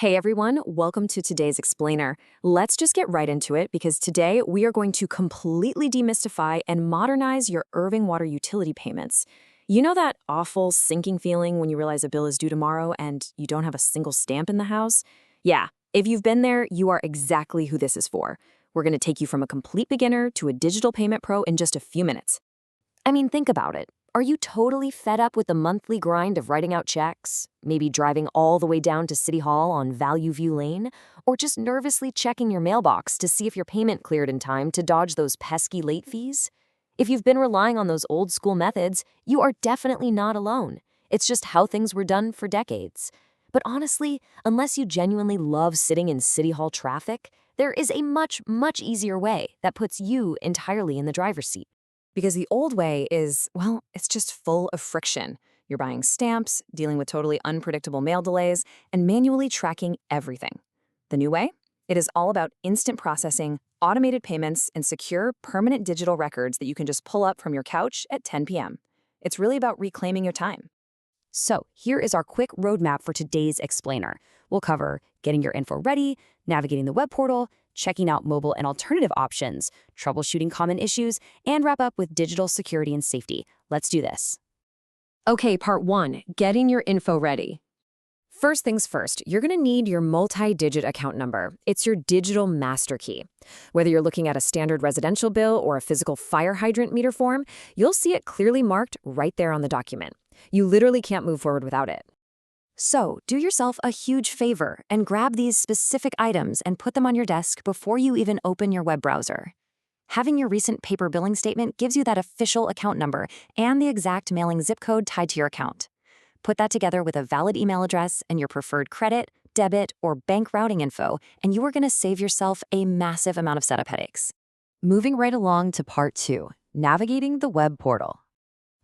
Hey everyone, welcome to today's explainer. Let's just get right into it because today we are going to completely demystify and modernize your Irving water utility payments. You know that awful sinking feeling when you realize a bill is due tomorrow and you don't have a single stamp in the house? Yeah, if you've been there, you are exactly who this is for. We're going to take you from a complete beginner to a digital payment pro in just a few minutes. I mean, think about it. Are you totally fed up with the monthly grind of writing out checks? Maybe driving all the way down to City Hall on Value View Lane? Or just nervously checking your mailbox to see if your payment cleared in time to dodge those pesky late fees? If you've been relying on those old school methods, you are definitely not alone. It's just how things were done for decades. But honestly, unless you genuinely love sitting in City Hall traffic, there is a much easier way that puts you entirely in the driver's seat. Because the old way is, well, it's just full of friction. You're buying stamps, dealing with totally unpredictable mail delays, and manually tracking everything. The new way? It is all about instant processing, automated payments, and secure, permanent digital records that you can just pull up from your couch at 10 p.m. It's really about reclaiming your time. So here is our quick roadmap for today's explainer. We'll cover getting your info ready, navigating the web portal, checking out mobile and alternative options, troubleshooting common issues, and wrap up with digital security and safety. Let's do this. Okay, part 1, getting your info ready. First things first, you're going to need your multi-digit account number. It's your digital master key. Whether you're looking at a standard residential bill or a physical fire hydrant meter form, you'll see it clearly marked right there on the document. You literally can't move forward without it. So, do yourself a huge favor and grab these specific items and put them on your desk before you even open your web browser. Having your recent paper billing statement gives you that official account number and the exact mailing zip code tied to your account. Put that together with a valid email address and your preferred credit, debit, or bank routing info, and you are going to save yourself a massive amount of setup headaches. Moving right along to part 2, navigating the web portal.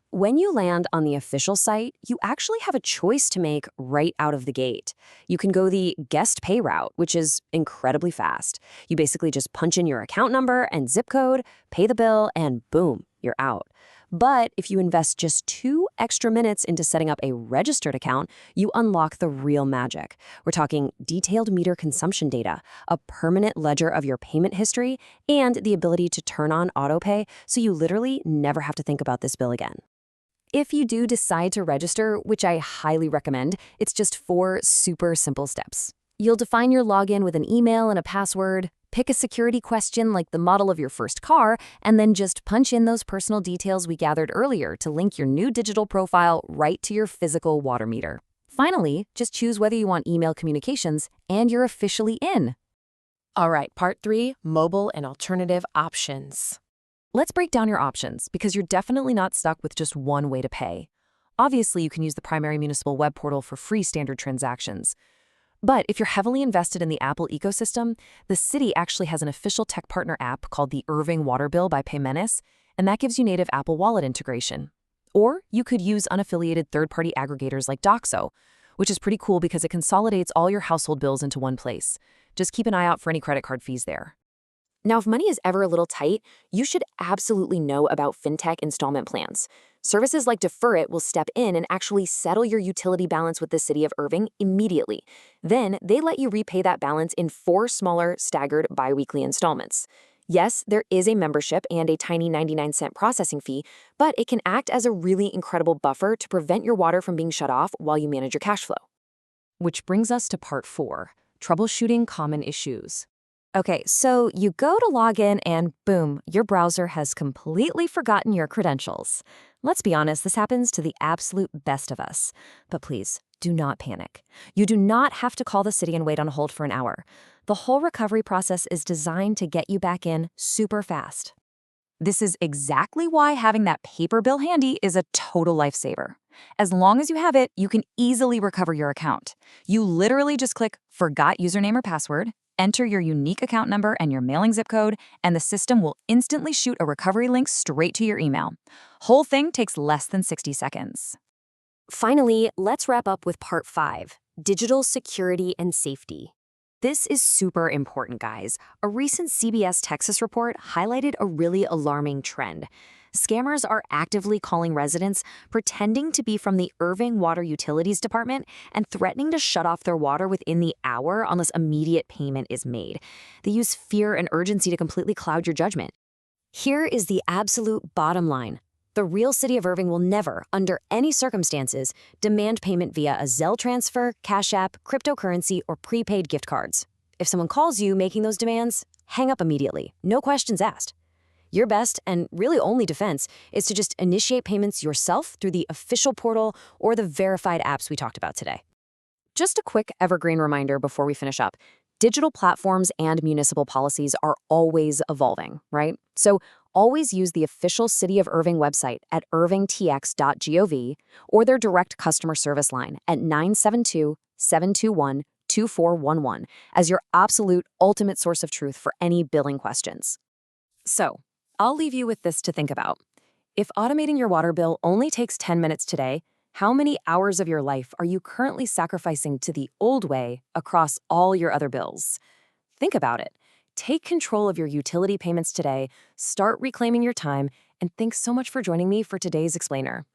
When you land on the official site, you actually have a choice to make right out of the gate. You can go the guest pay route, which is incredibly fast. You basically just punch in your account number and zip code, pay the bill, and boom, you're out. But if you invest just 2 extra minutes into setting up a registered account, you unlock the real magic. We're talking detailed meter consumption data, a permanent ledger of your payment history, and the ability to turn on autopay so you literally never have to think about this bill again. If you do decide to register, which I highly recommend, it's just 4 super simple steps. You'll define your login with an email and a password, pick a security question like the model of your first car, and then just punch in those personal details we gathered earlier to link your new digital profile right to your physical water meter. Finally, just choose whether you want email communications, and you're officially in. All right, part 3, mobile and alternative options. Let's break down your options because you're definitely not stuck with just one way to pay. Obviously, you can use the primary municipal web portal for free standard transactions. But if you're heavily invested in the Apple ecosystem, the city actually has an official tech partner app called the Irving Water Bill by Paymenace, and that gives you native Apple Wallet integration. Or you could use unaffiliated third-party aggregators like Doxo, which is pretty cool because it consolidates all your household bills into one place. Just keep an eye out for any credit card fees there. Now, if money is ever a little tight, you should absolutely know about fintech installment plans. Services like Defer It will step in and actually settle your utility balance with the city of Irving immediately. Then they let you repay that balance in 4 smaller, staggered biweekly installments. Yes, there is a membership and a tiny 99-cent processing fee, but it can act as a really incredible buffer to prevent your water from being shut off while you manage your cash flow. Which brings us to part 4, troubleshooting common issues. Okay, so you go to log in and boom, your browser has completely forgotten your credentials. Let's be honest, this happens to the absolute best of us. But please, do not panic. You do not have to call the city and wait on hold for an hour. The whole recovery process is designed to get you back in super fast. This is exactly why having that paper bill handy is a total lifesaver. As long as you have it, you can easily recover your account. You literally just click Forgot Username or Password, enter your unique account number and your mailing zip code, and the system will instantly shoot a recovery link straight to your email. Whole thing takes less than 60 seconds. Finally, let's wrap up with part 5, digital security and safety. This is super important, guys. A recent CBS Texas report highlighted a really alarming trend. Scammers are actively calling residents, pretending to be from the Irving Water Utilities Department and threatening to shut off their water within the hour unless immediate payment is made. They use fear and urgency to completely cloud your judgment. Here is the absolute bottom line. The real city of Irving will never, under any circumstances, demand payment via a Zelle transfer, Cash App, cryptocurrency, or prepaid gift cards. If someone calls you making those demands, hang up immediately. No questions asked. Your best and really only defense is to just initiate payments yourself through the official portal or the verified apps we talked about today. Just a quick evergreen reminder before we finish up. Digital platforms and municipal policies are always evolving, right? So always use the official City of Irving website at irvingtx.gov or their direct customer service line at 972-721-2411 as your absolute ultimate source of truth for any billing questions. So, I'll leave you with this to think about. If automating your water bill only takes 10 minutes today, how many hours of your life are you currently sacrificing to the old way across all your other bills? Think about it. Take control of your utility payments today, start reclaiming your time, and thanks so much for joining me for today's Explainer.